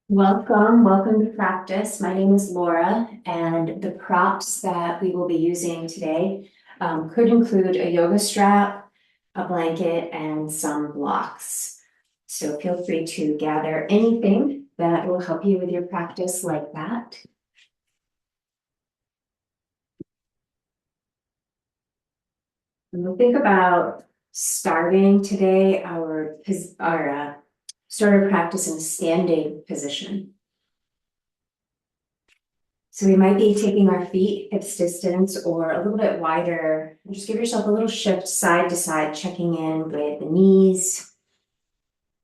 Welcome to practice. My name is Laura, and the props that we will be using today could include a yoga strap, a blanket, and some blocks. So feel free to gather anything that will help you with your practice like that. And we'll think about starting today our starter practice in a standing position. So we might be taking our feet hips distance or a little bit wider. Just give yourself a little shift side to side, checking in with the knees,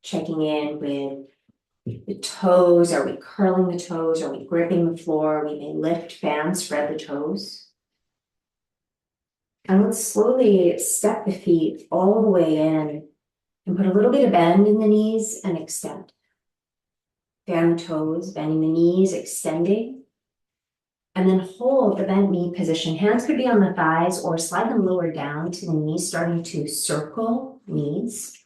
checking in with the toes. Are we curling the toes? Are we gripping the floor? We may lift, fan, spread the toes. And let's slowly step the feet all the way in and put a little bit of bend in the knees and extend. Fan the toes, bending the knees, extending. And then hold the bent knee position. Hands could be on the thighs or slide them lower down to the knees, starting to circle knees.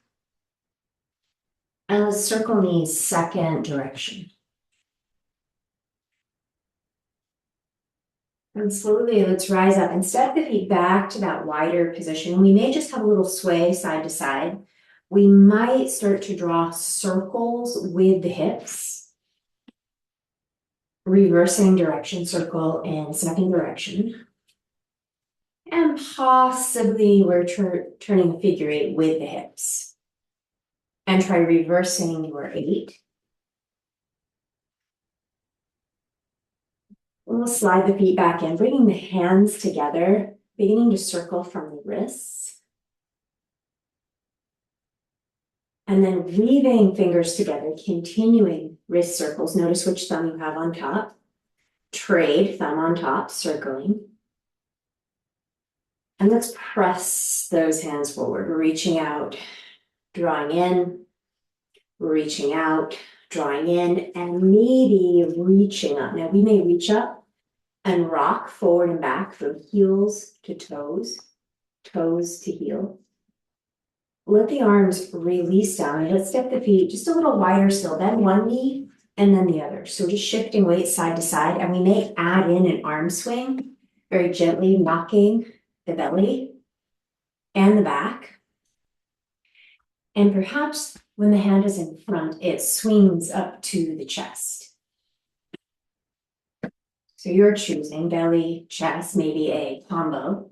And let's circle knees second direction. And slowly let's rise up and step the feet back to that wider position. We may just have a little sway side to side. We might start to draw circles with the hips. Reversing direction, circle in second direction. And possibly we're turning a figure eight with the hips. And try reversing your eight. We'll slide the feet back in, bringing the hands together, beginning to circle from the wrists. And then weaving fingers together, continuing wrist circles. Notice which thumb you have on top. Trade, thumb on top, circling. And let's press those hands forward, reaching out, drawing in, reaching out, drawing in, and maybe reaching up. Now we may reach up and rock forward and back from heels to toes, toes to heel. Let the arms release down and let's step the feet just a little wider still, then one knee and then the other. So just shifting weight side to side, and we may add in an arm swing, very gently knocking the belly and the back. And perhaps when the hand is in front, it swings up to the chest. So you're choosing belly, chest, maybe a combo.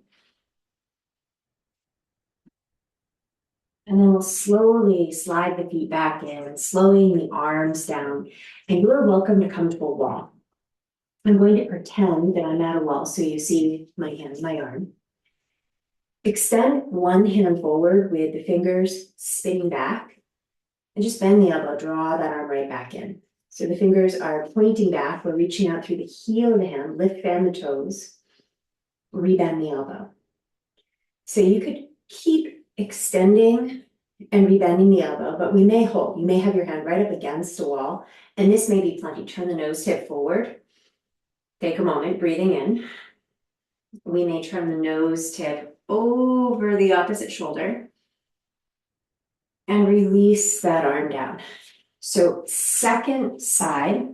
And then we'll slowly slide the feet back in, slowing the arms down. And you're welcome to come to a wall. I'm going to pretend that I'm at a wall so you see my hand, my arm. Extend one hand forward with the fingers spinning back. And just bend the elbow, draw that arm right back in. So the fingers are pointing back. We're reaching out through the heel of the hand, lift, fan the toes, rebend the elbow. So you could keep extending and rebending the elbow, but we may hold. You may have your hand right up against a wall, and this may be plenty. Turn the nose tip forward. Take a moment, breathing in. We may turn the nose tip over the opposite shoulder and release that arm down. So second side,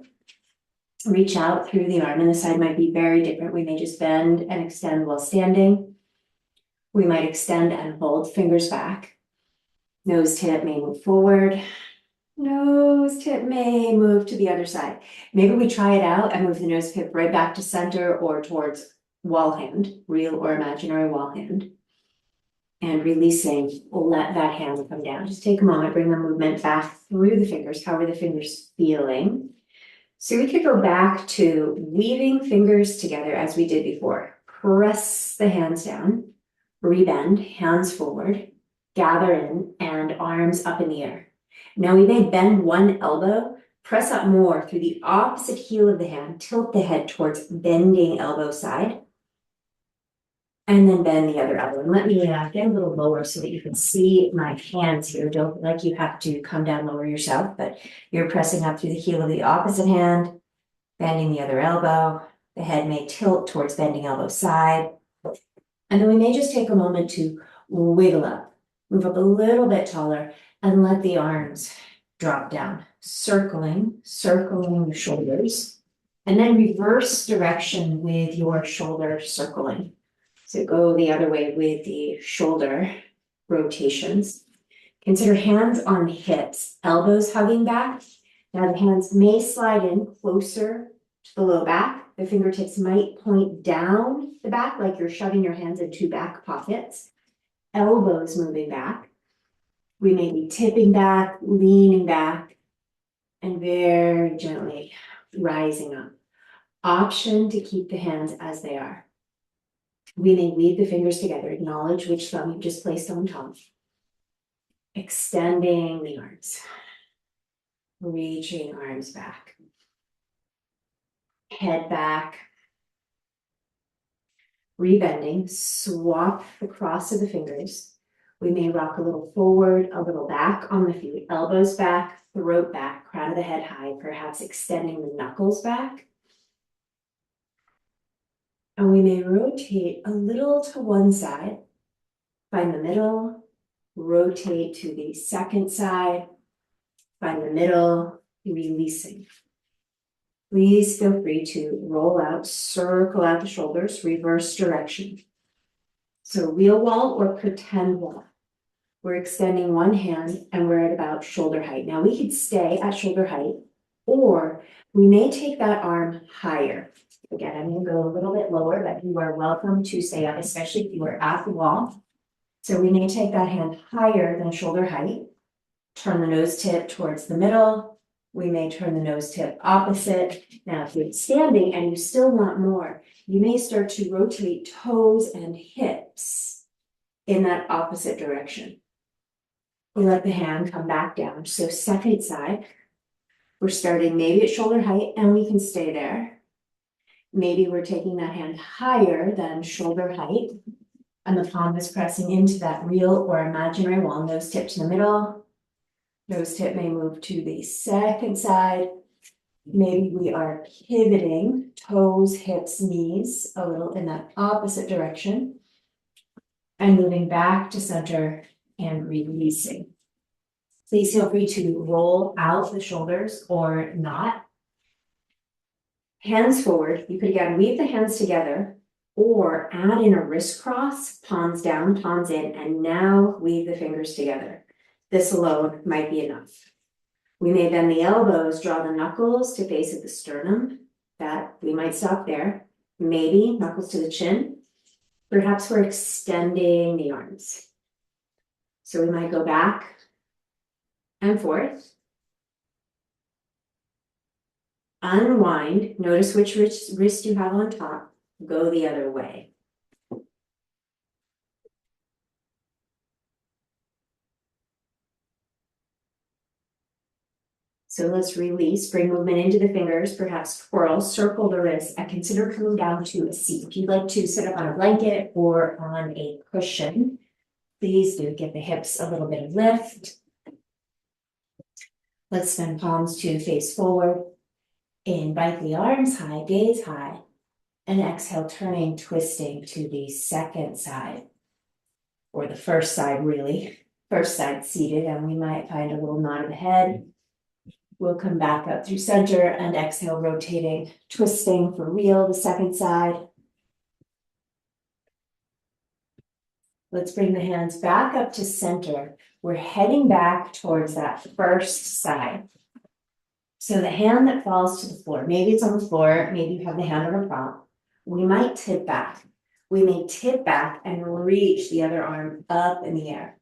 reach out through the arm, and the side might be very different. We may just bend and extend while standing. We might extend and hold, fingers back. Nose tip may move forward. Nose tip may move to the other side. Maybe we try it out and move the nose tip right back to center or towards wall hand, real or imaginary wall hand. And releasing, let that hand come down. Just take a moment, bring the movement back through the fingers. How are the fingers feeling? So we could go back to weaving fingers together as we did before. Press the hands down, rebend, hands forward, gather in, and arms up in the air. Now we may bend one elbow, press up more through the opposite heel of the hand, tilt the head towards bending elbow side. And then bend the other elbow. And let me get a little lower so that you can see my hands here. Don't feel like you have to come down lower yourself, but you're pressing up through the heel of the opposite hand, bending the other elbow. The head may tilt towards bending elbow side. And then we may just take a moment to wiggle up, move up a little bit taller, and let the arms drop down. circling the shoulders, and then reverse direction with your shoulder circling. So go the other way with the shoulder rotations. Consider hands on hips, elbows hugging back. Now the hands may slide in closer to the low back. The fingertips might point down the back like you're shoving your hands into back pockets. Elbows moving back. We may be tipping back, leaning back, and very gently rising up. Option to keep the hands as they are. We may weave the fingers together, acknowledge which thumb you just placed on top. Extending the arms. Reaching arms back. Head back. Rebending, swap the cross of the fingers. We may rock a little forward, a little back on the feet, elbows back, throat back, crown of the head high, perhaps extending the knuckles back. And we may rotate a little to one side, find the middle, rotate to the second side, find the middle, releasing. Please feel free to roll out, circle out the shoulders, reverse direction. So real wall or pretend wall. We're extending one hand and we're at about shoulder height. Now we could stay at shoulder height, or we may take that arm higher. Again, I'm going to go a little bit lower, but you are welcome to stay up, especially if you are at the wall. So we may take that hand higher than shoulder height, turn the nose tip towards the middle. We may turn the nose tip opposite. Now, if you're standing and you still want more, you may start to rotate toes and hips in that opposite direction. We let the hand come back down. So second side, we're starting maybe at shoulder height and we can stay there. Maybe we're taking that hand higher than shoulder height and the palm is pressing into that real or imaginary wall. Nose tip to the middle. Nose tip may move to the second side. Maybe we are pivoting toes, hips, knees a little in that opposite direction and moving back to center and releasing. Please feel free to roll out the shoulders or not. Hands forward. You could again weave the hands together or add in a wrist cross, palms down, palms in, and now weave the fingers together. This alone might be enough. We may bend the elbows, draw the knuckles to face at the sternum. That we might stop there. Maybe knuckles to the chin. Perhaps we're extending the arms. So we might go back and forth. Unwind. Notice which wrist you have on top. Go the other way. So let's release, bring movement into the fingers, perhaps twirl, circle the wrists, and consider coming down to a seat. If you'd like to sit up on a blanket or on a cushion, please do give the hips a little bit of lift. Let's send palms to face forward. Invite the arms high, gaze high, and exhale, turning, twisting to the second side, or the first side really. First side seated, and we might find a little nod of the head. We'll come back up through center and exhale, rotating, twisting for real, the second side. Let's bring the hands back up to center. We're heading back towards that first side. So the hand that falls to the floor, maybe it's on the floor, maybe you have the hand on a prop. We might tip back. We may tip back and reach the other arm up in the air.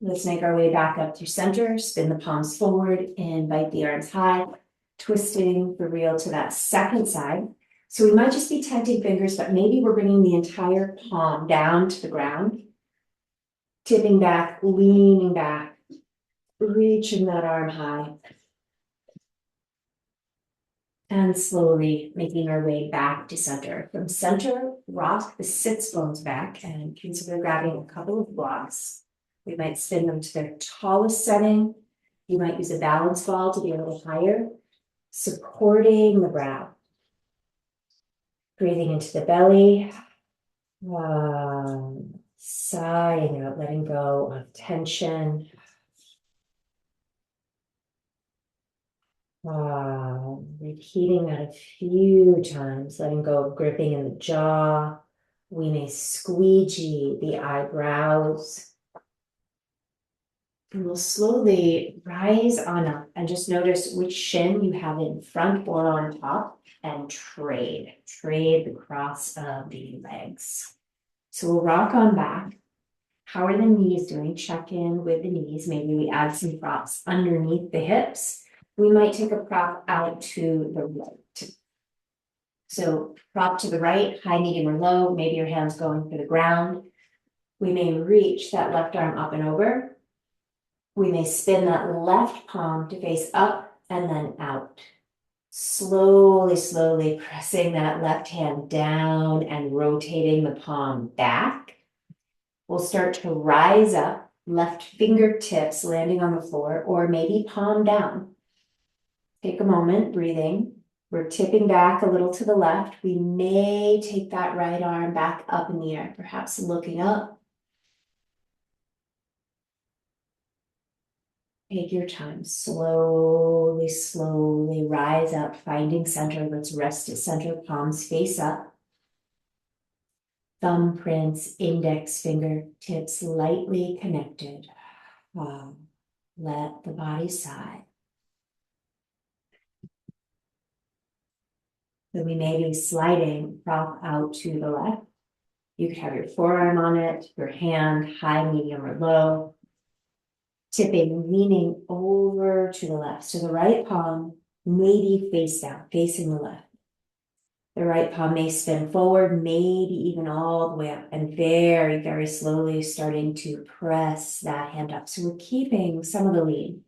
Let's make our way back up through center, spin the palms forward, invite the arms high, twisting for real to that second side. So we might just be tenting fingers, but maybe we're bringing the entire palm down to the ground, tipping back, leaning back, reaching that arm high, and slowly making our way back to center. From center, rock the sits bones back and consider grabbing a couple of blocks. We might spin them to their tallest setting. You might use a balance ball to be a little higher, supporting the brow. Breathing into the belly, sighing out, letting go of tension. Repeating that a few times, letting go of gripping in the jaw. We may squeegee the eyebrows. And we'll slowly rise on up and just notice which shin you have in front or on top and trade the cross of the legs. So we'll rock on back. How are the knees doing? Check in with the knees. Maybe we add some props underneath the hips. We might take a prop out to the right. So prop to the right, high, medium, or low. Maybe your hand's going for the ground. We may reach that left arm up and over. We may spin that left palm to face up and then out. Slowly, slowly pressing that left hand down and rotating the palm back. We'll start to rise up, left fingertips landing on the floor, or maybe palm down. Take a moment, breathing. We're tipping back a little to the left. We may take that right arm back up in the air, perhaps looking up. Take your time. Slowly, slowly rise up, finding center. Let's rest at center, palms face up. Thumbprints, index fingertips lightly connected. Let the body sigh. So we may be sliding prop out to the left. You could have your forearm on it, your hand, high, medium, or low. Tipping, leaning over to the left. So the right palm may be face down, facing the left. The right palm may spin forward, maybe even all the way up, and very, very slowly starting to press that hand up. So we're keeping some of the lean.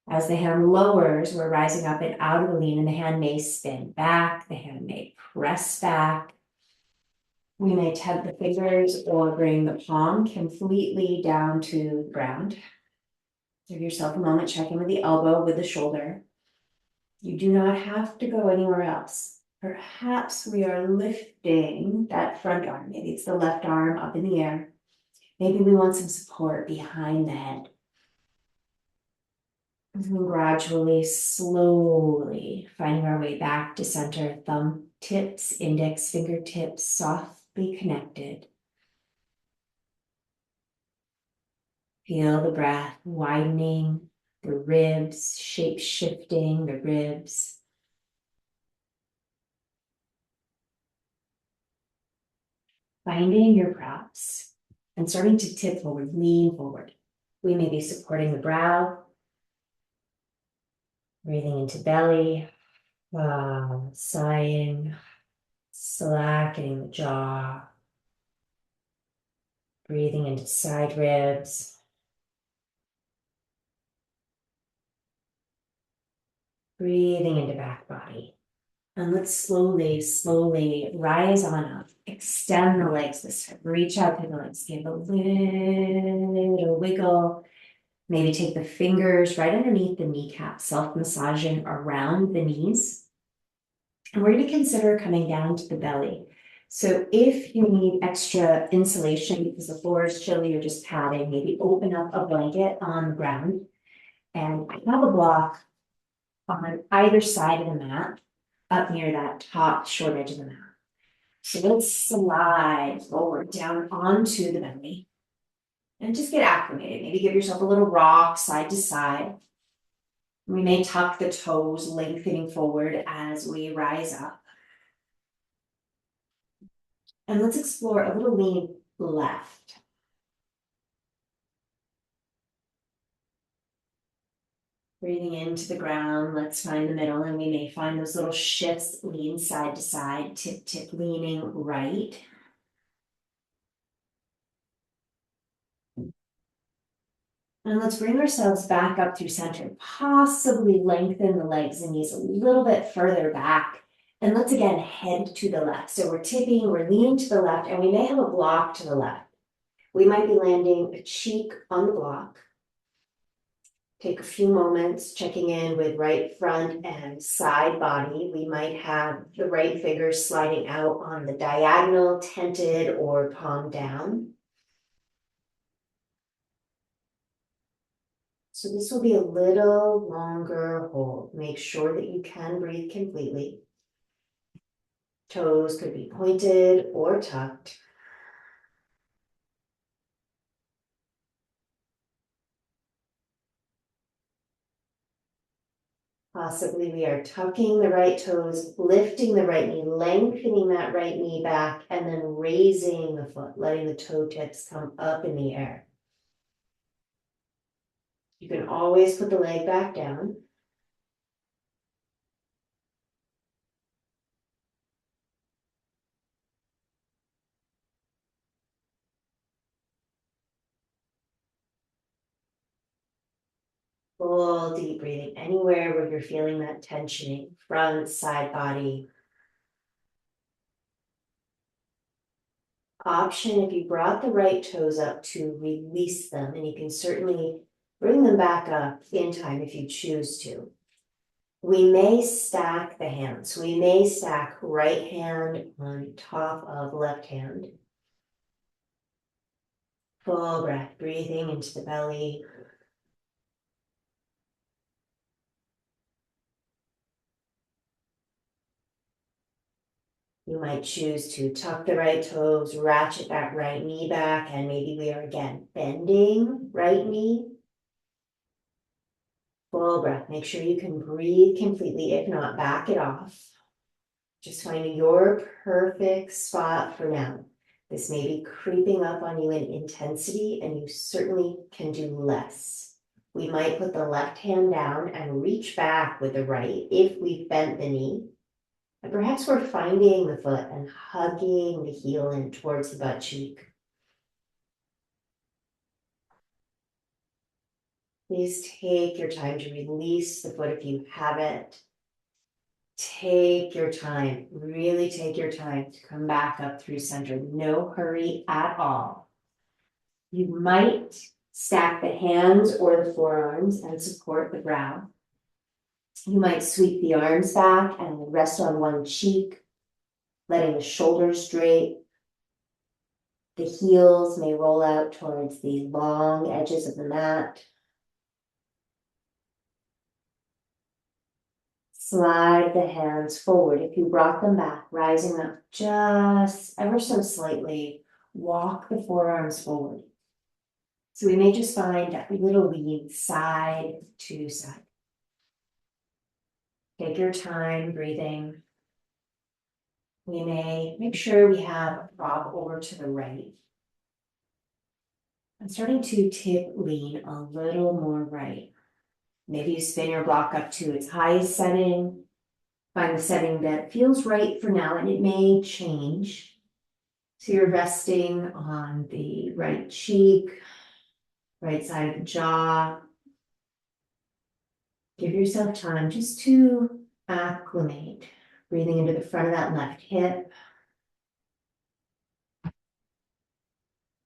As the hand lowers, we're rising up and out of the lean, and the hand may spin back, the hand may press back. We may tap the fingers or bring the palm completely down to the ground. Give yourself a moment, check in with the elbow, with the shoulder. You do not have to go anywhere else. Perhaps we are lifting that front arm. Maybe it's the left arm up in the air. Maybe we want some support behind the head. And then gradually, slowly finding our way back to center. Thumb tips, index fingertips softly connected. Feel the breath widening, the ribs, shape shifting the ribs. Finding your props and starting to tip forward, lean forward. We may be supporting the brow, breathing into belly, sighing, slackening the jaw, breathing into side ribs. Breathing into back body. And let's slowly, slowly rise on up. Extend the legs this time. Reach out to the legs. Give a little wiggle. Maybe take the fingers right underneath the kneecap, self-massaging around the knees. And we're going to consider coming down to the belly. So if you need extra insulation because the floor is chilly or just padding, maybe open up a blanket on the ground and have a block on either side of the mat up near that top short edge of the mat. So let's slide forward down onto the belly and just get acclimated. Maybe give yourself a little rock side to side. We may tuck the toes, lengthening forward as we rise up. And let's explore a little lean left. Breathing into the ground, let's find the middle, and we may find those little shifts, lean side to side, tip, tip, leaning right. And let's bring ourselves back up through center, possibly lengthen the legs and knees a little bit further back. And let's again head to the left. So we're tipping, we're leaning to the left, and we may have a block to the left. We might be landing a cheek on the block. Take a few moments checking in with right front and side body. We might have the right fingers sliding out on the diagonal, tented, or palm down. So this will be a little longer hold. Make sure that you can breathe completely. Toes could be pointed or tucked. Possibly we are tucking the right toes, lifting the right knee, lengthening that right knee back, and then raising the foot, letting the toe tips come up in the air. You can always put the leg back down. Full deep breathing anywhere where you're feeling that tensioning, front, side body. Option if you brought the right toes up to release them, and you can certainly bring them back up in time if you choose to. We may stack the hands. We may stack right hand on top of left hand. Full breath, breathing into the belly. You might choose to tuck the right toes, ratchet that right knee back, and maybe we are again bending right knee. Full breath. Make sure you can breathe completely. If not, back it off. Just finding your perfect spot for now. This may be creeping up on you in intensity, and you certainly can do less. We might put the left hand down and reach back with the right if we've bent the knee. And perhaps we're finding the foot and hugging the heel in towards the butt cheek. Please take your time to release the foot if you haven't. Take your time, really take your time to come back up through center. No hurry at all. You might stack the hands or the forearms and support the brow. You might sweep the arms back and rest on one cheek, letting the shoulders straight. The heels may roll out towards the long edges of the mat. Slide the hands forward. If you brought them back, rising up just ever so slightly, walk the forearms forward. So we may just find a little lean side to side. Take your time breathing. We may make sure we have a prop over to the right. I'm starting to tip lean a little more right. Maybe you spin your block up to its highest setting. Find the setting that feels right for now, and it may change. So you're resting on the right cheek, right side of the jaw. Give yourself time just to acclimate. Breathing into the front of that left hip.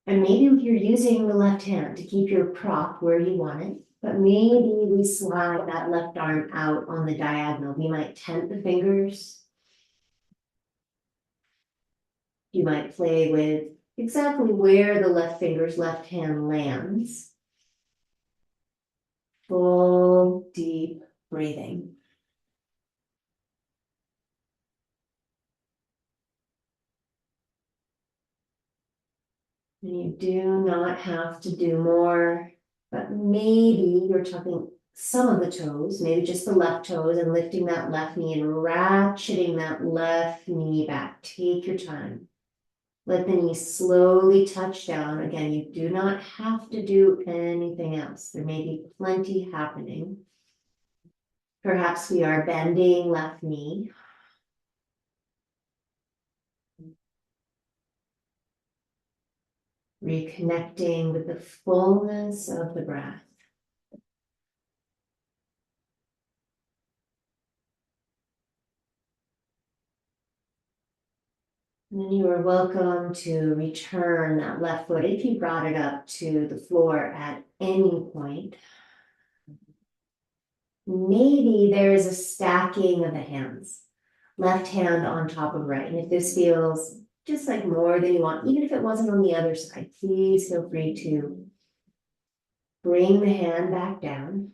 And maybe you're using the left hand to keep your prop where you want it, but maybe we slide that left arm out on the diagonal. We might tent the fingers. You might play with exactly where the left finger's left hand lands. Full, deep breathing. And you do not have to do more, but maybe you're tucking some of the toes, maybe just the left toes, and lifting that left knee and ratcheting that left knee back. Take your time. Let the knee slowly touch down. Again, you do not have to do anything else. There may be plenty happening. Perhaps we are bending left knee. Reconnecting with the fullness of the breath. And then you are welcome to return that left foot if you brought it up to the floor at any point. Maybe there is a stacking of the hands, left hand on top of right. And if this feels just like more than you want, even if it wasn't on the other side, please feel free to Bring the hand back down.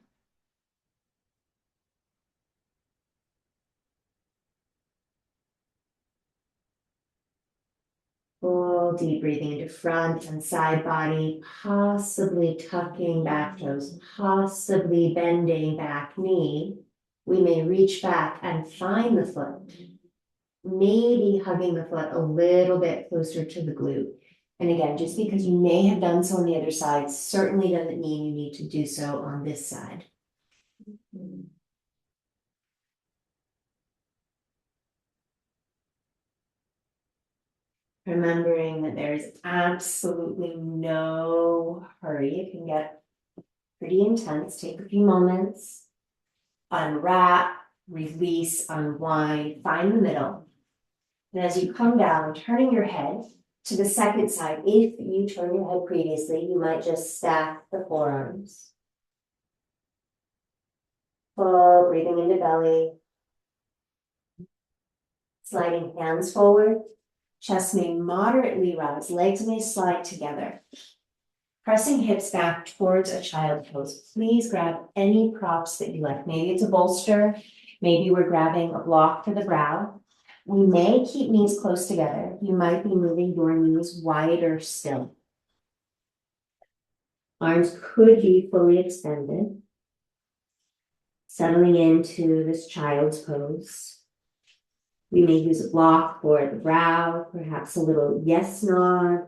Full deep breathing into front and side body, possibly tucking back toes, possibly bending back knee. We may reach back and find the foot, maybe hugging the foot a little bit closer to the glute. And again, just because you may have done so on the other side certainly doesn't mean you need to do so on this side. Remembering that there is absolutely no hurry. It can get pretty intense. Take a few moments, unwrap, release, unwind, find the middle. And as you come down, turning your head to the second side, if you turned your head previously, you might just stack the forearms. Full breathing into belly. Sliding hands forward. Chest may moderately rise, legs may slide together. Pressing hips back towards a child pose. Please grab any props that you like. Maybe it's a bolster. Maybe we're grabbing a block for the brow. We may keep knees close together. You might be moving your knees wider still. Arms could be fully extended. Settling into this child's pose. We may use a block for the brow, perhaps a little yes nod,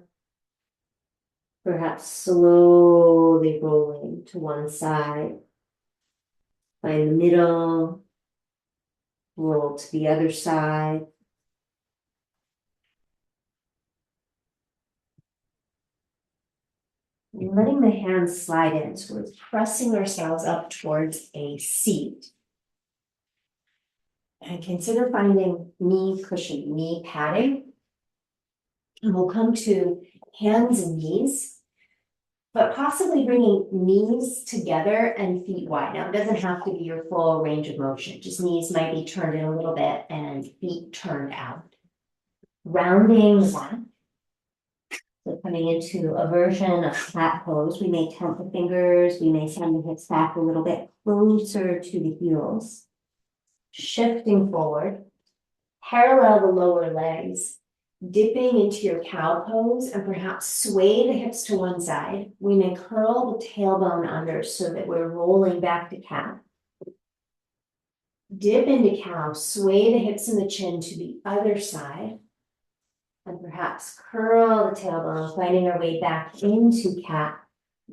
perhaps slowly rolling to one side. Find the middle, roll to the other side. And letting the hands slide in, so we're pressing ourselves up towards a seat. And consider finding knee cushion, knee padding. And we'll come to hands and knees, but possibly bringing knees together and feet wide. Now, it doesn't have to be your full range of motion. Just knees might be turned in a little bit and feet turned out. Rounding the back. So coming into a version of cat pose, we may count the fingers, we may send the hips back a little bit closer to the heels. Shifting forward, parallel the lower legs, dipping into your cow pose and perhaps sway the hips to one side. We may curl the tailbone under so that we're rolling back to cat. Dip into cow, sway the hips and the chin to the other side. And perhaps curl the tailbone, finding our way back into cat.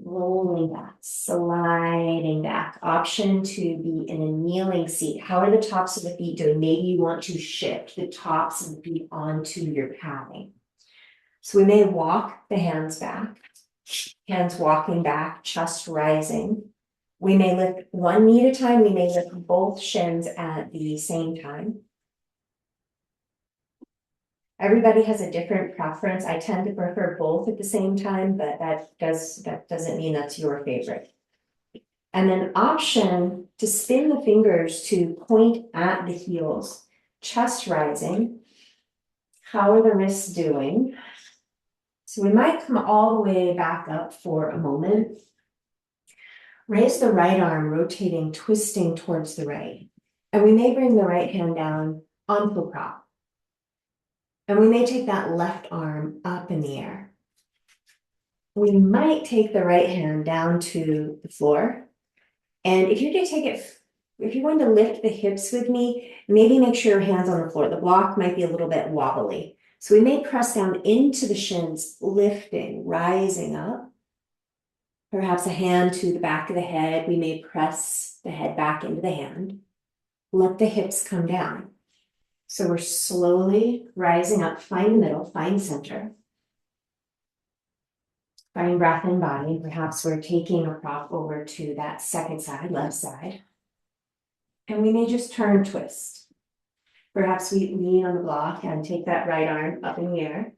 Rolling back, sliding back. Option to be in a kneeling seat. How are the tops of the feet doing? Maybe you want to shift the tops of the feet onto your padding. So we may walk the hands back, hands walking back, chest rising. We may lift one knee at a time. We may lift both shins at the same time. Everybody has a different preference. I tend to prefer both at the same time, but that doesn't mean that's your favorite. And then option to spin the fingers to point at the heels, chest rising. How are the wrists doing? So we might come all the way back up for a moment. Raise the right arm, rotating, twisting towards the right. And we may bring the right hand down onto a prop. And we may take that left arm up in the air. We might take the right hand down to the floor. And if you're going to take it, if you're going to lift the hips with me, maybe make sure your hand's on the floor. The block might be a little bit wobbly. So we may press down into the shins, lifting, rising up. Perhaps a hand to the back of the head. We may press the head back into the hand. Let the hips come down. So we're slowly rising up, find the middle, find center. Find breath and body. Perhaps we're taking a prop over to that second side, left side. And we may just turn, twist. Perhaps we lean on the block and take that right arm up in the air.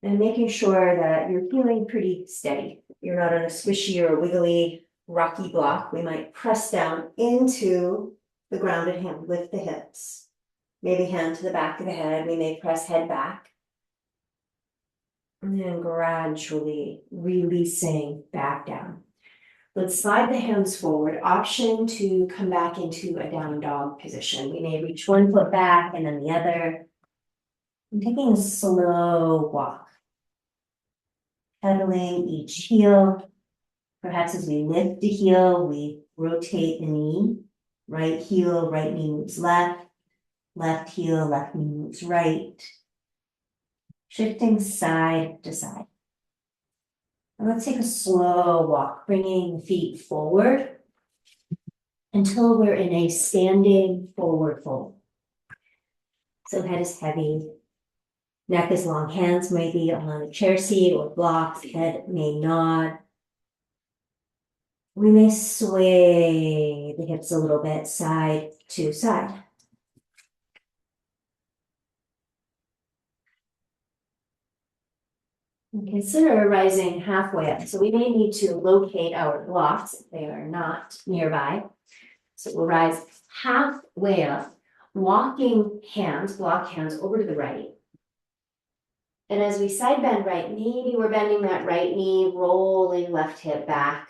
And making sure that you're feeling pretty steady. You're not on a squishy or wiggly, rocky block. We might press down into the grounded hand, lift the hips. Maybe hand to the back of the head. We may press head back. And then gradually releasing back down. Let's slide the hands forward. Option to come back into a down dog position. We may reach one foot back and then the other. I'm taking a slow walk. Pedaling each heel. Perhaps as we lift the heel, we rotate the knee. Right heel, right knee moves left. Left heel, left knee moves right. Shifting side to side. And let's take a slow walk, bringing the feet forward until we're in a standing forward fold. So head is heavy, neck is long, hands may be on a chair seat or blocks, head may nod. We may sway the hips a little bit side to side. And consider rising halfway up. So we may need to locate our blocks if they are not nearby. So we'll rise halfway up, walking hands, block hands over to the right. And as we side bend right, maybe we're bending that right knee, rolling left hip back.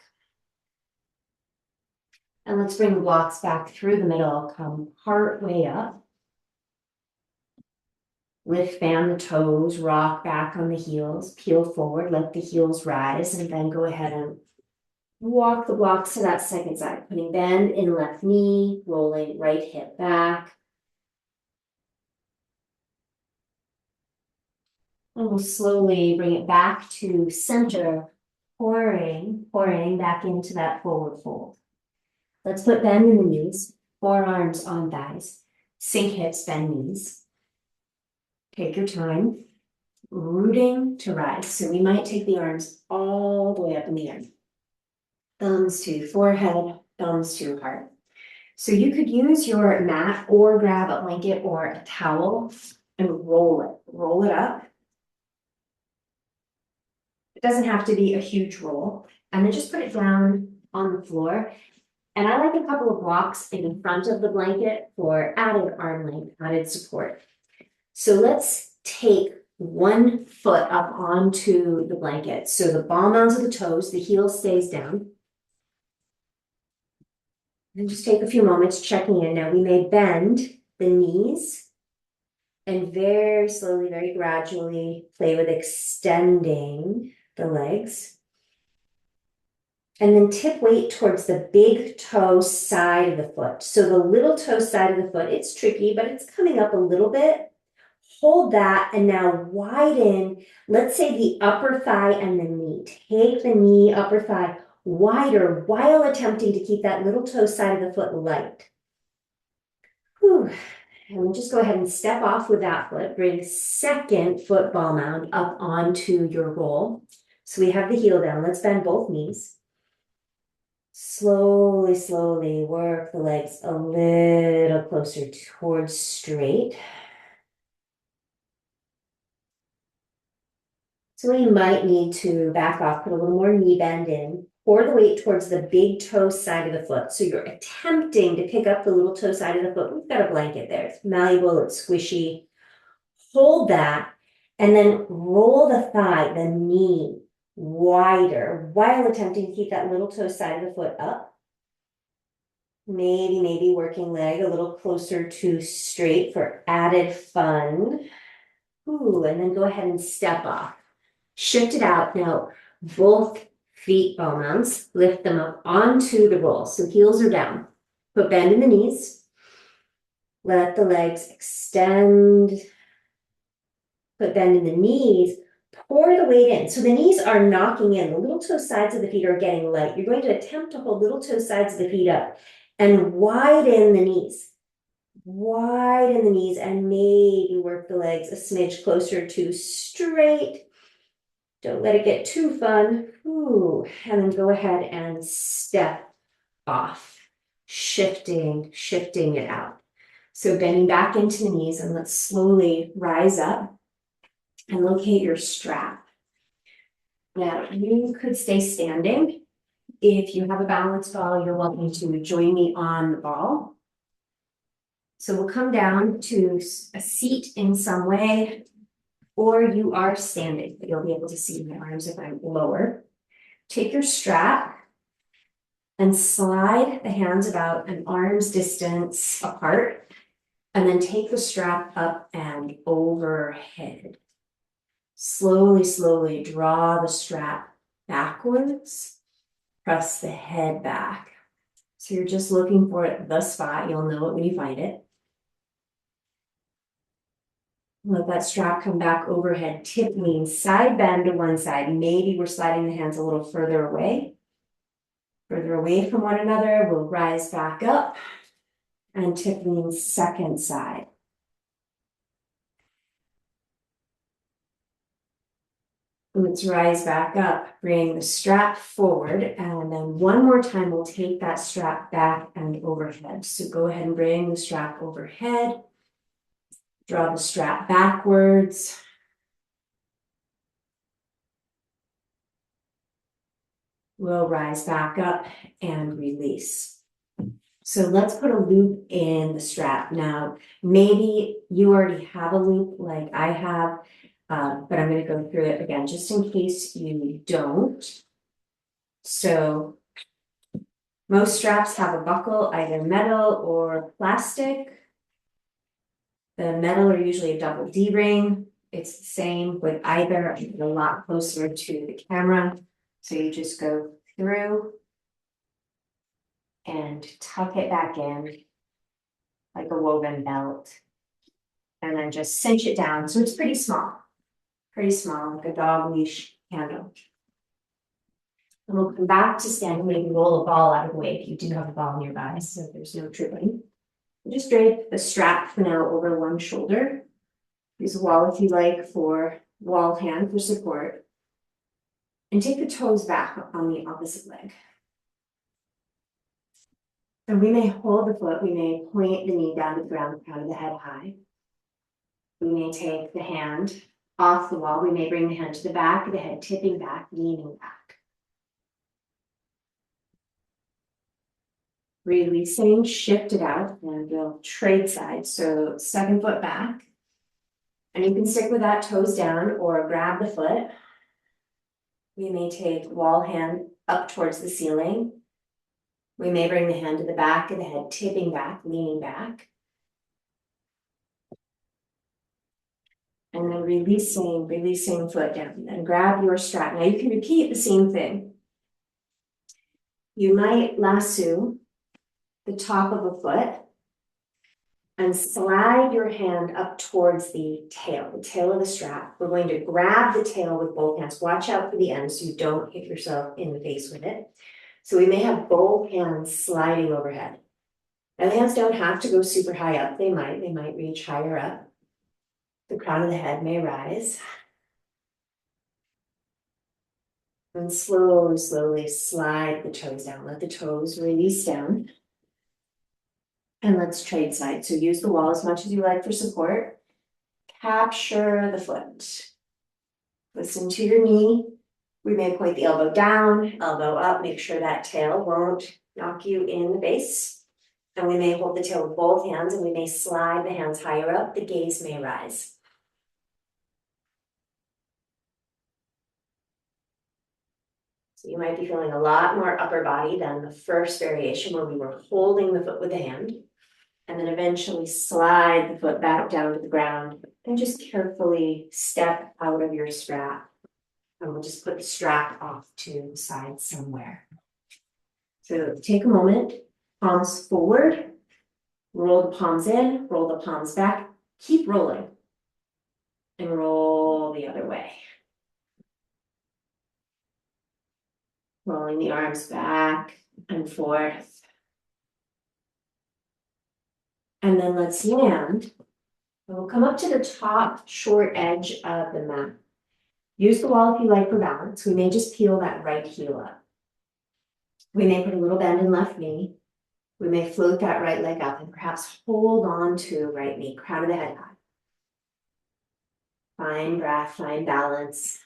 And let's bring the blocks back through the middle, come part way up. Lift, fan the toes, rock back on the heels, peel forward, let the heels rise, and then go ahead and walk the blocks to that second side, putting bend in left knee, rolling right hip back. And we'll slowly bring it back to center, pouring back into that forward fold. Let's put bend in the knees, forearms on thighs, sink hips, bend knees. Take your time, rooting to rise. So we might take the arms all the way up in the air. Thumbs to forehead, thumbs to heart. So you could use your mat or grab a blanket or a towel and roll it up. It doesn't have to be a huge roll. And then just put it down on the floor. And I like a couple of blocks in front of the blanket for added arm length, added support. So let's take one foot up onto the blanket. So the ball mounds of the toes, the heel stays down. And just take a few moments checking in. Now we may bend the knees and very slowly, very gradually play with extending the legs. And then tip weight towards the big toe side of the foot. So the little toe side of the foot, it's tricky, but it's coming up a little bit. Hold that and now widen, let's say the upper thigh and the knee. Take the knee, upper thigh wider while attempting to keep that little toe side of the foot light. Whew. And we'll just go ahead and step off with that foot. Bring second foot ball mound up onto your roll. So we have the heel down. Let's bend both knees. Slowly, slowly work the legs a little closer towards straight. So we might need to back off, put a little more knee bend in, pour the weight towards the big toe side of the foot. So you're attempting to pick up the little toe side of the foot. We've got a blanket there. It's malleable, it's squishy. Hold that and then roll the thigh, the knee wider while attempting to keep that little toe side of the foot up. Maybe working leg a little closer to straight for added fun. Ooh, and then go ahead and step off. Shift it out. Now, both feet ball mounds, lift them up onto the roll. So heels are down. Put bend in the knees. Let the legs extend. Put bend in the knees. Pour the weight in. So the knees are knocking in. The little toe sides of the feet are getting light. You're going to attempt to hold little toe sides of the feet up and widen the knees. Widen the knees and maybe work the legs a smidge closer to straight. Don't let it get too fun. Ooh, and then go ahead and step off, shifting it out. So bending back into the knees and let's slowly rise up and locate your strap. Now you could stay standing. If you have a balance ball, you're welcome to join me on the ball. So we'll come down to a seat in some way. or you are standing, but you'll be able to see my arms if I'm lower. Take your strap and slide the hands about an arm's distance apart, and then take the strap up and overhead. Slowly, slowly draw the strap backwards, press the head back. So you're just looking for the spot, you'll know it when you find it. Let that strap come back overhead, tip means side bend to one side. Maybe we're sliding the hands a little further away from one another. We'll rise back up, and tip means second side. Let's rise back up, bring the strap forward, and then one more time we'll take that strap back and overhead. So go ahead and bring the strap overhead, draw the strap backwards. We'll rise back up and release. So let's put a loop in the strap. Now, maybe you already have a loop like I have, but I'm going to go through it again just in case you don't. So most straps have a buckle, either metal or plastic. The metal are usually a double D-ring. It's the same with either. I'm a lot closer to the camera. So you just go through and tuck it back in like a woven belt. And then just cinch it down. So it's pretty small, like a dog leash handle. And we'll come back to standing, maybe roll a ball out of the way if you do have a ball nearby, so there's no tripping. Just drape the strap for now over one shoulder. Use a wall if you like for wall hand for support. And take the toes back on the opposite leg. And we may hold the foot, we may point the knee down to the ground, the crown of the head high. We may take the hand off the wall, we may bring the hand to the back of the head, tipping back, leaning back. Releasing, shift it out, and we'll trade sides. So second foot back. And you can stick with that toes down or grab the foot. We may take wall hand up towards the ceiling. We may bring the hand to the back of the head, tipping back, leaning back. And then releasing foot down. And grab your strap. Now you can repeat the same thing. You might lasso the top of a foot and slide your hand up towards the tail of the strap. We're going to grab the tail with both hands. Watch out for the end so you don't hit yourself in the face with it. So we may have both hands sliding overhead. Now the hands don't have to go super high up. They might reach higher up. The crown of the head may rise. And slowly, slowly slide the toes down. Let the toes release down. And let's trade sides. So use the wall as much as you like for support. Capture the foot. Listen to your knee. We may point the elbow down, elbow up. Make sure that tail won't knock you in the face. And we may hold the tail with both hands, and we may slide the hands higher up. The gaze may rise. So you might be feeling a lot more upper body than the first variation where we were holding the foot with the hand. And then eventually slide the foot back down to the ground and just carefully step out of your strap. And we'll just put the strap off to the side somewhere. So take a moment, palms forward, roll the palms in, roll the palms back, keep rolling, and roll the other way. Rolling the arms back and forth. And then let's land. And we'll come up to the top short edge of the mat. Use the wall if you like for balance. We may just peel that right heel up. We may put a little bend in left knee. We may float that right leg up and perhaps hold on to right knee, crown of the head high. Find breath, find balance.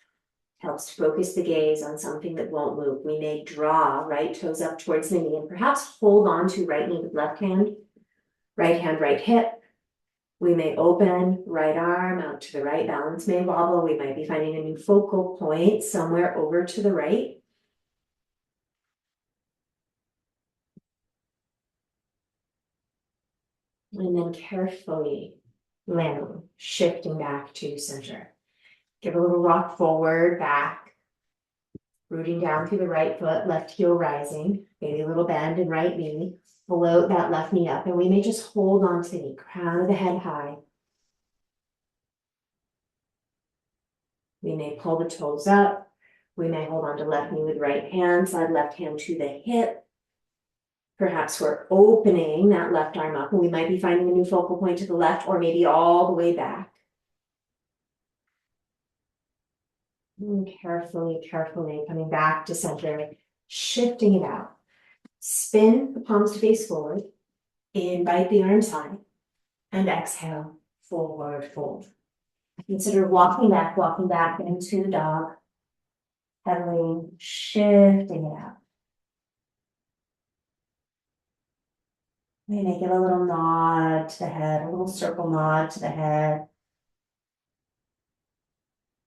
Helps focus the gaze on something that won't move. We may draw right toes up towards the knee and perhaps hold on to right knee with left hand, right hip. We may open right arm out to the right, balance may wobble. We might be finding a new focal point somewhere over to the right. And then carefully land, shifting back to center. Give a little rock forward, back, rooting down through the right foot, left heel rising, maybe a little bend in right knee, float that left knee up, and we may just hold on to the knee, crown of the head high. We may pull the toes up. We may hold on to left knee with right hand, slide left hand to the hip. Perhaps we're opening that left arm up, and we might be finding a new focal point to the left, or maybe all the way back. And carefully coming back to center, shifting it out. Spin the palms to face forward, invite the arms high, and exhale, forward fold. Consider walking back into dog, pedaling, shifting it out. Maybe give a little nod to the head, a little circle nod to the head.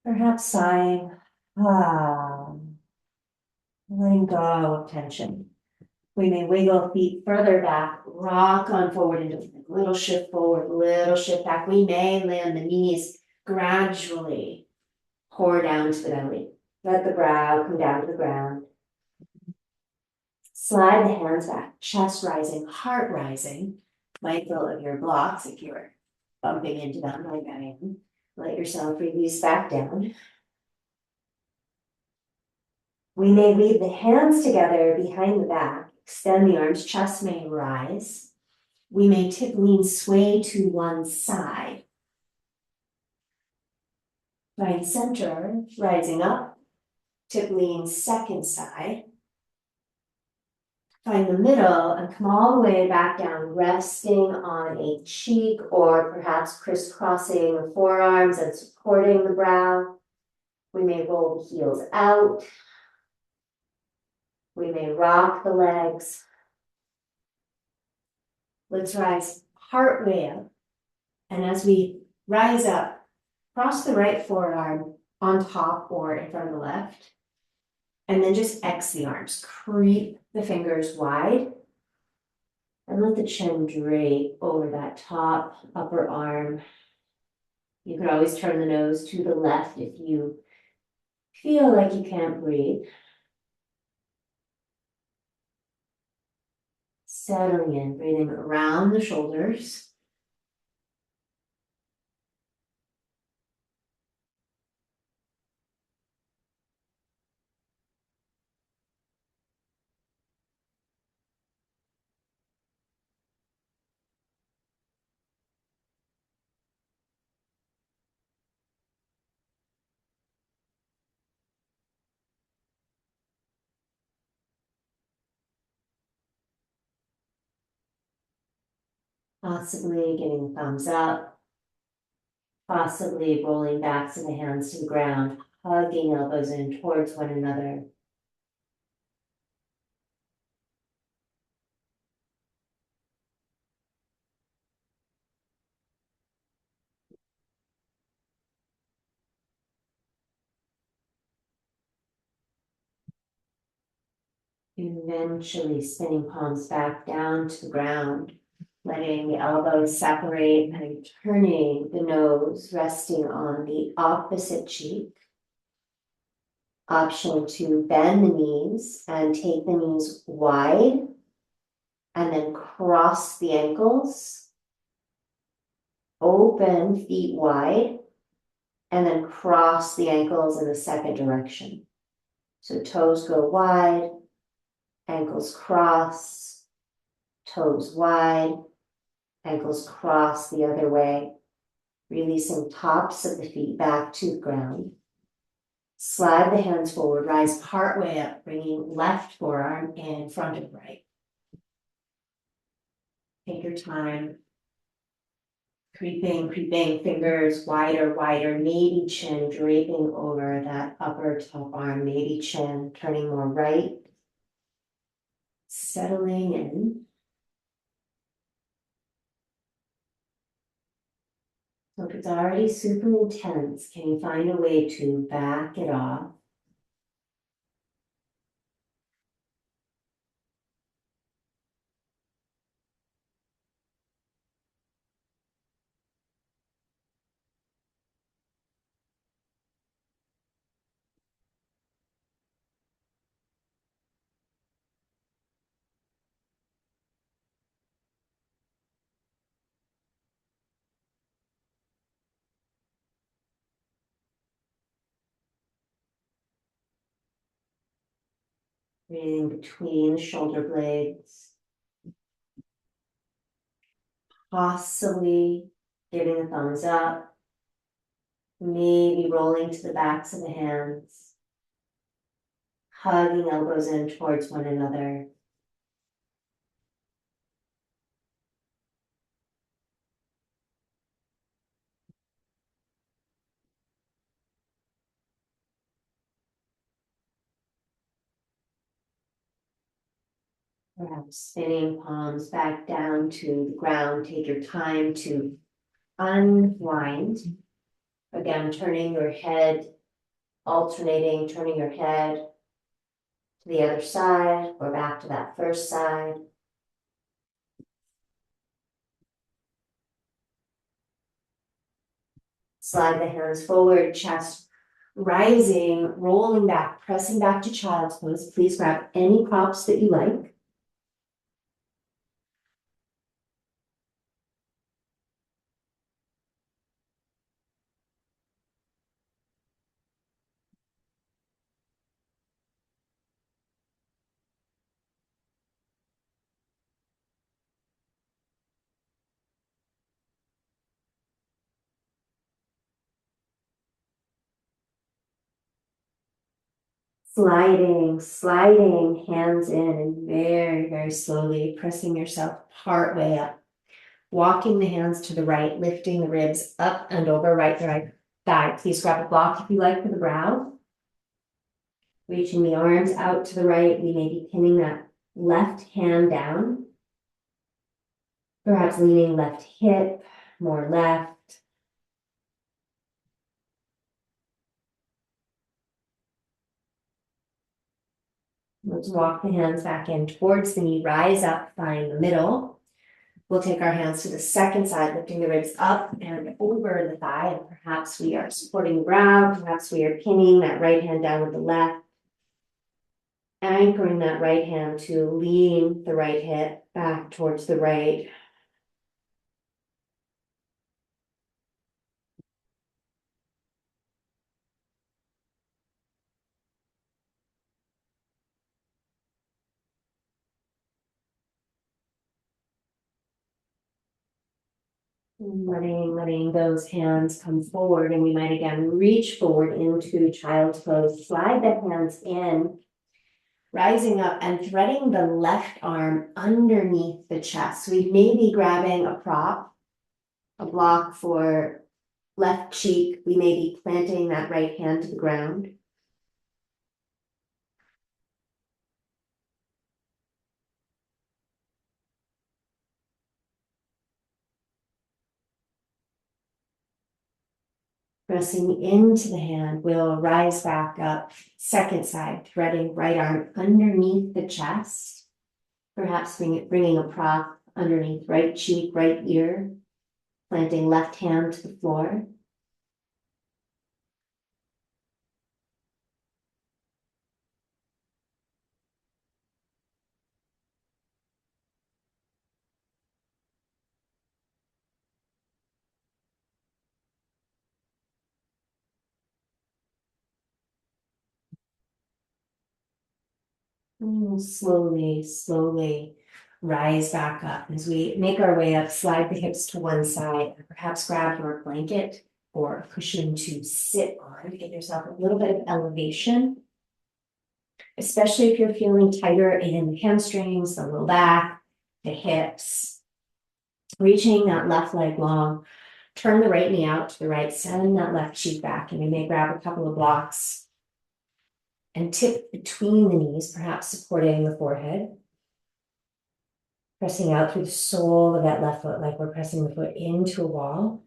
Perhaps sighing, letting go of tension. We may wiggle feet further back, rock on forward into a little shift forward, little shift back. We may land the knees gradually, pour down to the belly. Let the brow come down to the ground. Slide the hands back, chest rising, heart rising. Mindful of your blocks if you're bumping into them like I am. Let yourself release back down. We may leave the hands together behind the back, extend the arms, chest may rise. We may tip, lean, sway to one side. Find center, rising up, tip, lean, second side. Find the middle and come all the way back down, resting on a cheek or perhaps crisscrossing the forearms and supporting the brow. We may roll the heels out. We may rock the legs. Let's rise partway up. And as we rise up, cross the right forearm on top or in front of the left. And then just X the arms, creep the fingers wide. And let the chin drape over that top upper arm. You could always turn the nose to the left if you feel like you can't breathe. Settling in, breathing around the shoulders. Possibly giving a thumbs up. Possibly rolling backs of the hands to the ground, hugging elbows in towards one another. Eventually spinning palms back down to the ground, letting the elbows separate and turning the nose, resting on the opposite cheek. Option to bend the knees and take the knees wide and then cross the ankles. Open feet wide and then cross the ankles in the second direction. So toes go wide, ankles cross, toes wide, ankles cross the other way, releasing tops of the feet back to the ground. Slide the hands forward, rise partway up, bringing left forearm in front of right. Take your time. Creeping, fingers wider, maybe chin draping over that upper top arm, maybe chin turning more right. Settling in. So if it's already super intense, can you find a way to back it off? Breathing between the shoulder blades. Possibly giving a thumbs up. Maybe rolling to the backs of the hands. Hugging elbows in towards one another. Perhaps spinning palms back down to the ground. Take your time to unwind. Again, turning your head, alternating, turning your head to the other side or back to that first side. Slide the hands forward, chest rising, rolling back, pressing back to child's pose. Please grab any props that you like. Sliding hands in and very, very slowly pressing yourself part way up. Walking the hands to the right, lifting the ribs up and over right thigh. Please grab a block if you like for the brow. Reaching the arms out to the right, we may be pinning that left hand down. Perhaps leaning left hip, more left. Let's walk the hands back in towards the knee, rise up, find the middle. We'll take our hands to the second side, lifting the ribs up and over the thigh, and perhaps we are supporting the brow, perhaps we are pinning that right hand down with the left, anchoring that right hand to lean the right hip back towards the right. Letting those hands come forward, and we might again reach forward into child's pose. Slide the hands in, rising up and threading the left arm underneath the chest. We may be grabbing a prop, a block for left cheek. We may be planting that right hand to the ground. Pressing into the hand, we'll rise back up. Second side, threading right arm underneath the chest. Perhaps bringing a prop underneath right cheek, right ear. Planting left hand to the floor. And we'll slowly rise back up. As we make our way up, slide the hips to one side, and perhaps grab your blanket or cushion to sit on to give yourself a little bit of elevation, especially if you're feeling tighter in the hamstrings, the low back, the hips. Reaching that left leg long, turn the right knee out to the right, send that left cheek back, and you may grab a couple of blocks and tip between the knees, perhaps supporting the forehead. Pressing out through the sole of that left foot like we're pressing the foot into a wall.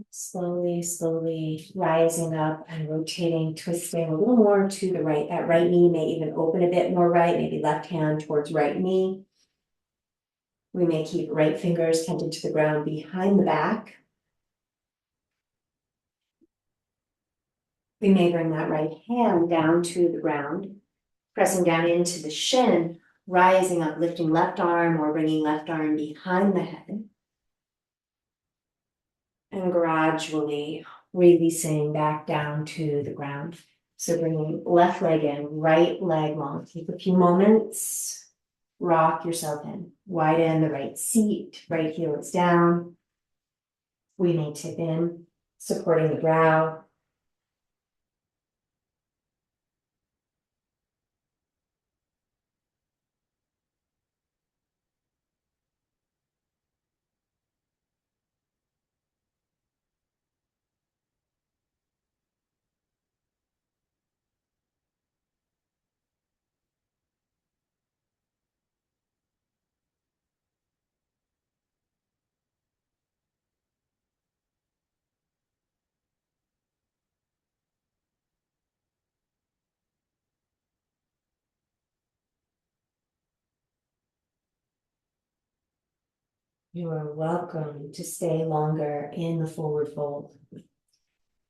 Slowly, slowly rising up and rotating, twisting a little more to the right. That right knee may even open a bit more right, maybe left hand towards right knee. We may keep right fingers tented to the ground behind the back. We may bring that right hand down to the ground, pressing down into the shin, rising up, lifting left arm or bringing left arm behind the head. And gradually releasing back down to the ground. So bringing left leg in, right leg long. Take a few moments, rock yourself in. Widen the right seat, right heel is down. We may tip in, supporting the brow. You are welcome to stay longer in the forward fold.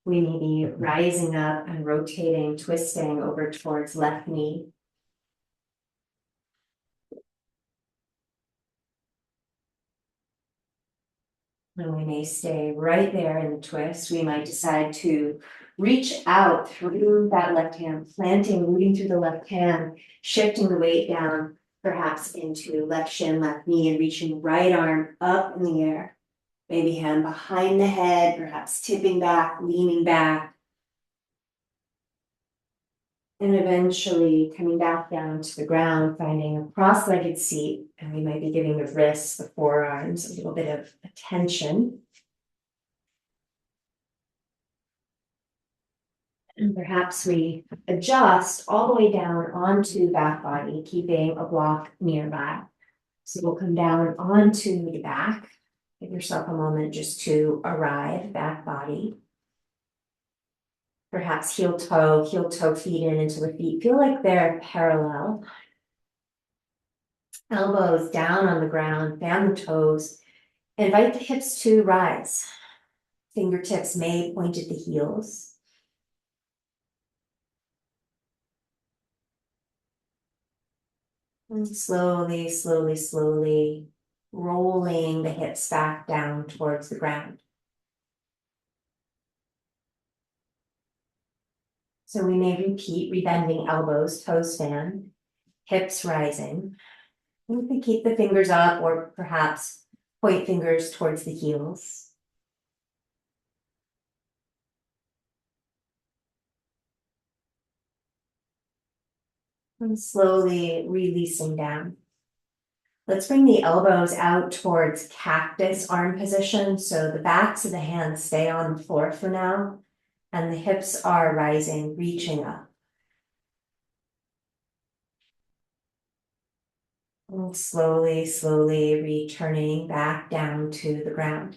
We may be rising up and rotating, twisting over towards left knee. And we may stay right there in the twist. We might decide to reach out through that left hand, planting, rooting through the left hand, shifting the weight down, perhaps into left shin, left knee, and reaching right arm up in the air. Maybe hand behind the head, perhaps tipping back, leaning back. And eventually coming back down to the ground, finding a cross-legged seat, and we might be giving the wrists, the forearms, a little bit of attention. And perhaps we adjust all the way down onto back body, keeping a block nearby. So we'll come down onto the back. Give yourself a moment just to arrive, back body. Perhaps heel toe feet in into the feet. Feel like they're parallel. Elbows down on the ground, fan the toes. Invite the hips to rise. Fingertips may point at the heels. And slowly, slowly, slowly rolling the hips back down towards the ground. So we may repeat, rebending elbows, toes fan, hips rising. We can keep the fingers up or perhaps point fingers towards the heels. And slowly releasing down. Let's bring the elbows out towards cactus arm position. So the backs of the hands stay on the floor for now, and the hips are rising, reaching up. And slowly, slowly returning back down to the ground.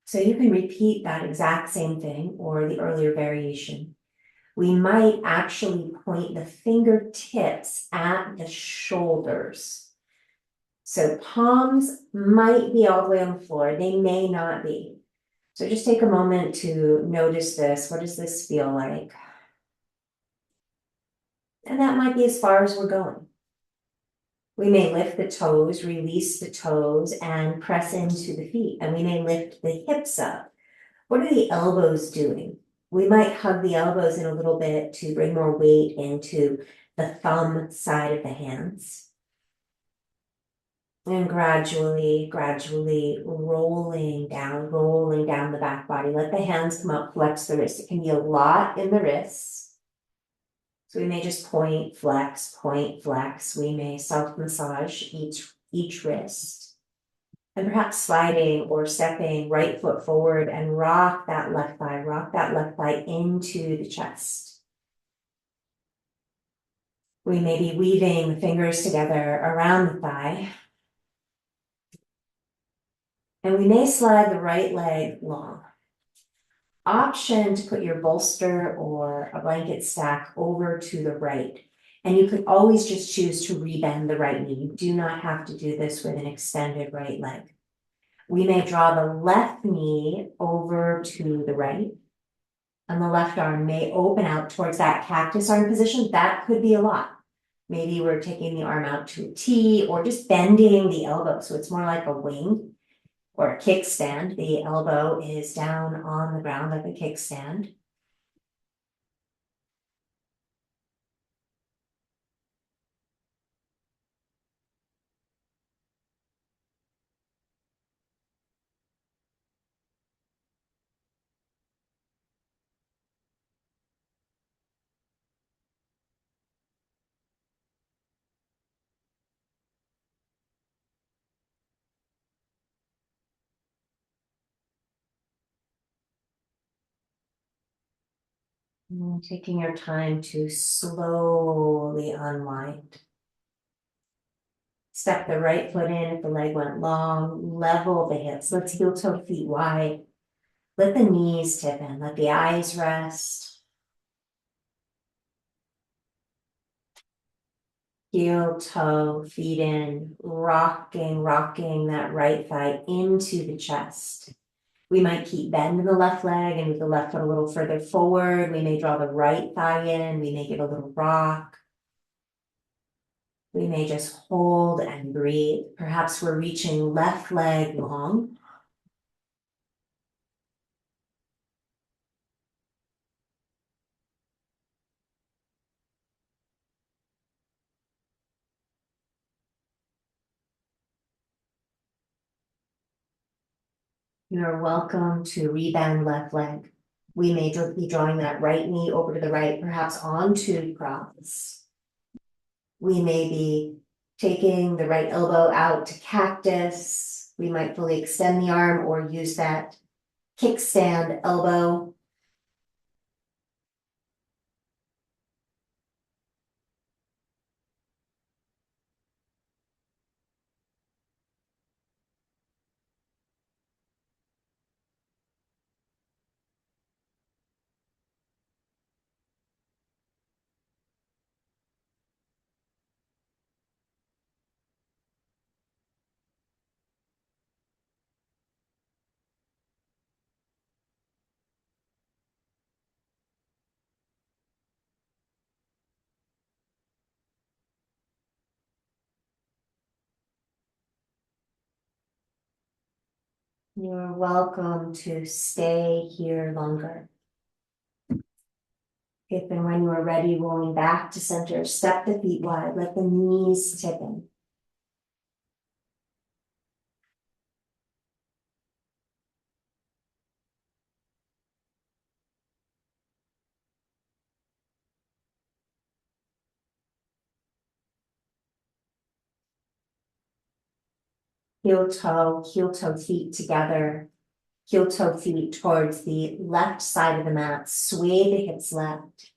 So you can repeat that exact same thing or the earlier variation. We might actually point the fingertips at the shoulders. So palms might be all the way on the floor. They may not be. So just take a moment to notice this. What does this feel like? And that might be as far as we're going. We may lift the toes, release the toes, and press into the feet. And we may lift the hips up. What are the elbows doing? We might hug the elbows in a little bit to bring more weight into the thumb side of the hands. And gradually, gradually rolling down the back body. Let the hands come up, flex the wrist. It can be a lot in the wrists. So we may just point, flex, point, flex. We may self-massage each wrist. And perhaps sliding or stepping right foot forward and rock that left thigh into the chest. We may be weaving the fingers together around the thigh. And we may slide the right leg long. Option to put your bolster or a blanket stack over to the right. And you could always just choose to rebend the right knee. You do not have to do this with an extended right leg. We may draw the left knee over to the right. And the left arm may open out towards that cactus arm position. That could be a lot. Maybe we're taking the arm out to a T or just bending the elbow. So it's more like a wing or a kickstand. The elbow is down on the ground like a kickstand. And taking your time to slowly unwind. Step the right foot in if the leg went long, level the hips. Let's heel toe feet wide. Let the knees tip in, let the eyes rest. Heel toe, feet in, rocking that right thigh into the chest. We might keep bending the left leg and move the left foot a little further forward. We may draw the right thigh in. We may give a little rock. We may just hold and breathe. Perhaps we're reaching left leg long. You're welcome to rebend left leg. We may be drawing that right knee over to the right, perhaps onto cross. We may be taking the right elbow out to cactus. We might fully extend the arm or use that kickstand elbow. You're welcome to stay here longer. If and when you are ready, rolling back to center, step the feet wide, let the knees tip in. Heel toe feet together. Heel toe feet towards the left side of the mat. Sway the hips left.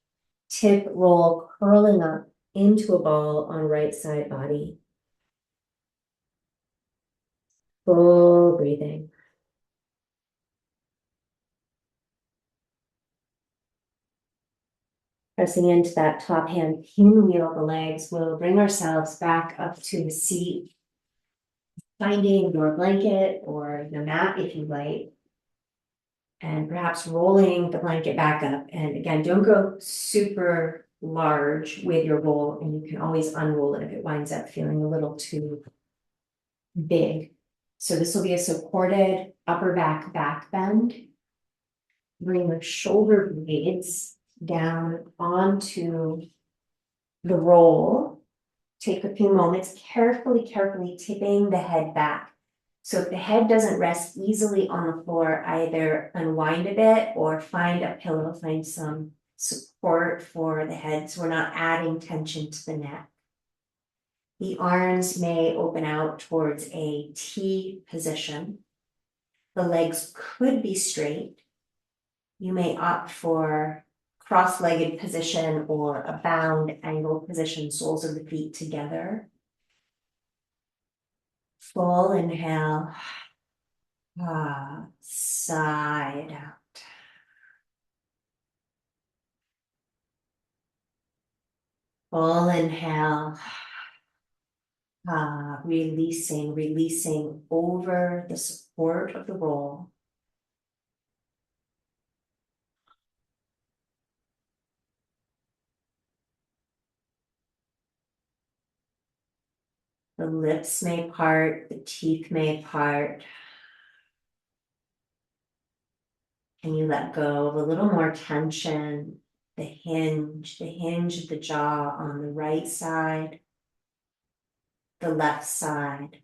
Tip roll, curling up into a ball on right side body. Full breathing. Pressing into that top hand, pinwheel the legs. We'll bring ourselves back up to a seat. Finding your blanket or the mat if you like. And perhaps rolling the blanket back up. And again, don't go super large with your roll, and you can always unroll it if it winds up feeling a little too big. So this will be a supported upper back bend. Bring the shoulder blades down onto the roll. Take a few moments, carefully tipping the head back. So if the head doesn't rest easily on the floor, either unwind a bit or find a pillow, find some support for the head so we're not adding tension to the neck. The arms may open out towards a T position. The legs could be straight. You may opt for cross-legged position or a bound angled position, soles of the feet together. Full inhale. Side out. Full inhale. Releasing over the support of the roll. The lips may part, the teeth may part. And you let go of a little more tension, the hinge of the jaw on the right side, the left side.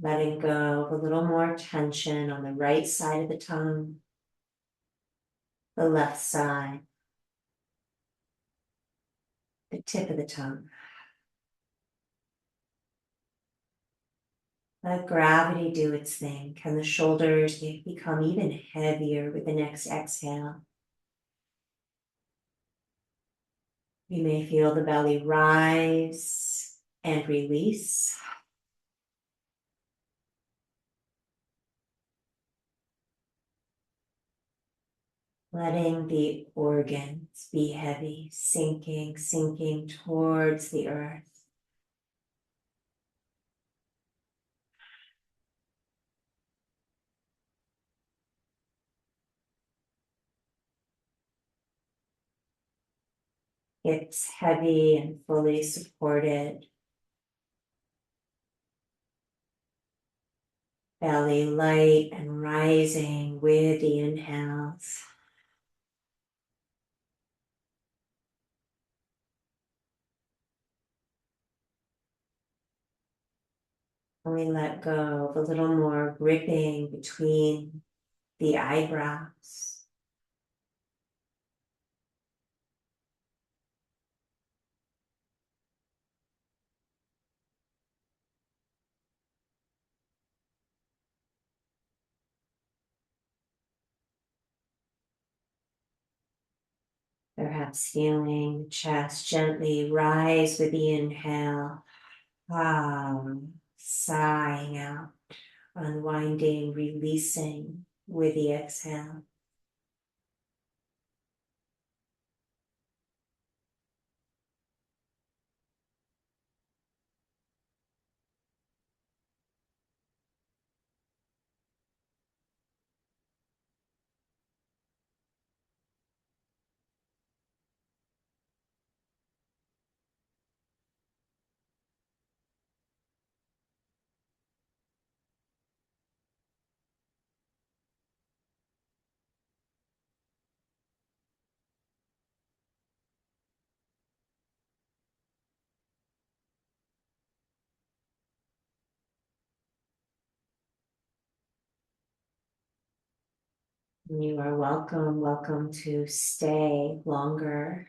Letting go of a little more tension on the right side of the tongue, the left side, the tip of the tongue. Let gravity do its thing. Can the shoulders become even heavier with the next exhale? You may feel the belly rise and release. Letting the organs be heavy, sinking towards the earth. Hips heavy and fully supported. Belly light and rising with the inhales. And we let go of a little more gripping between the eyebrows. Perhaps feeling the chest gently rise with the inhale. Sighing out, unwinding, releasing with the exhale. You are welcome to stay longer.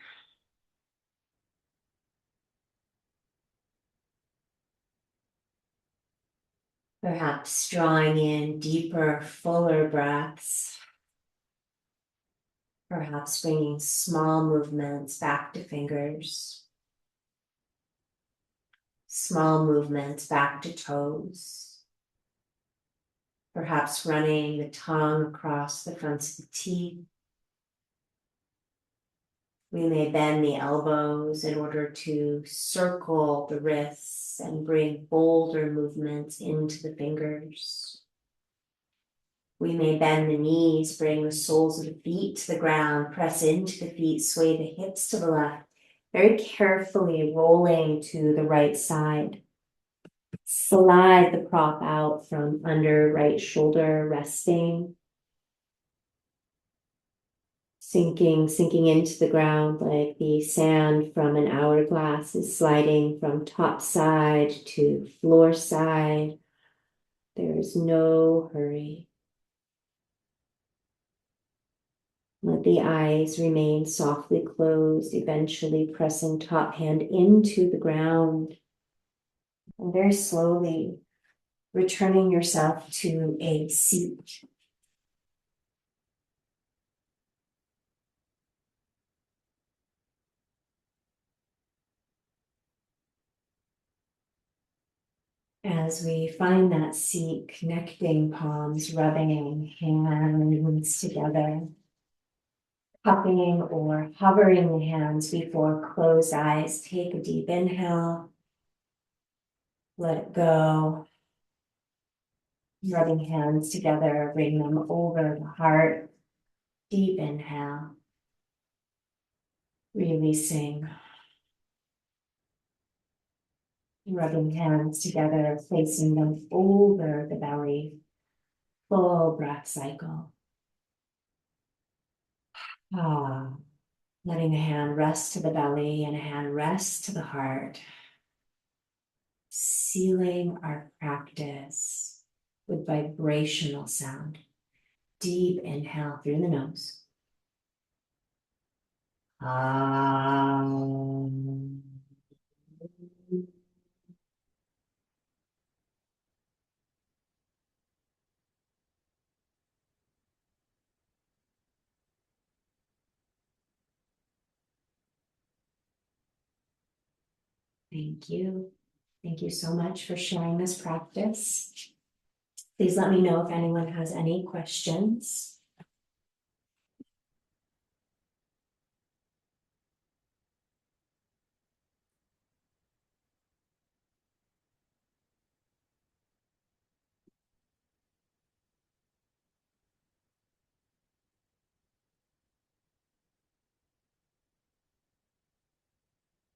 Perhaps drawing in deeper, fuller breaths. Perhaps bringing small movements back to fingers. Small movements back to toes. Perhaps running the tongue across the fronts of the teeth. We may bend the elbows in order to circle the wrists and bring bolder movements into the fingers. We may bend the knees, bring the soles of the feet to the ground, press into the feet, sway the hips to the left, very carefully rolling to the right side. Slide the prop out from under right shoulder, resting. Sinking into the ground like the sand from an hourglass is sliding from top side to floor side. There is no hurry. Let the eyes remain softly closed, eventually pressing top hand into the ground. And very slowly returning yourself to a seat. As we find that seat, connecting palms, rubbing hands together, cupping or hovering the hands before closed eyes. Take a deep inhale, let it go. Rubbing hands together, bring them over the heart. Deep inhale, releasing. Rubbing hands together, placing them over the belly. Full breath cycle. Ah, letting a hand rest to the belly and a hand rest to the heart. Sealing our practice with vibrational sound. Deep inhale through the nose. Thank you. Thank you so much for sharing this practice. Please let me know if anyone has any questions.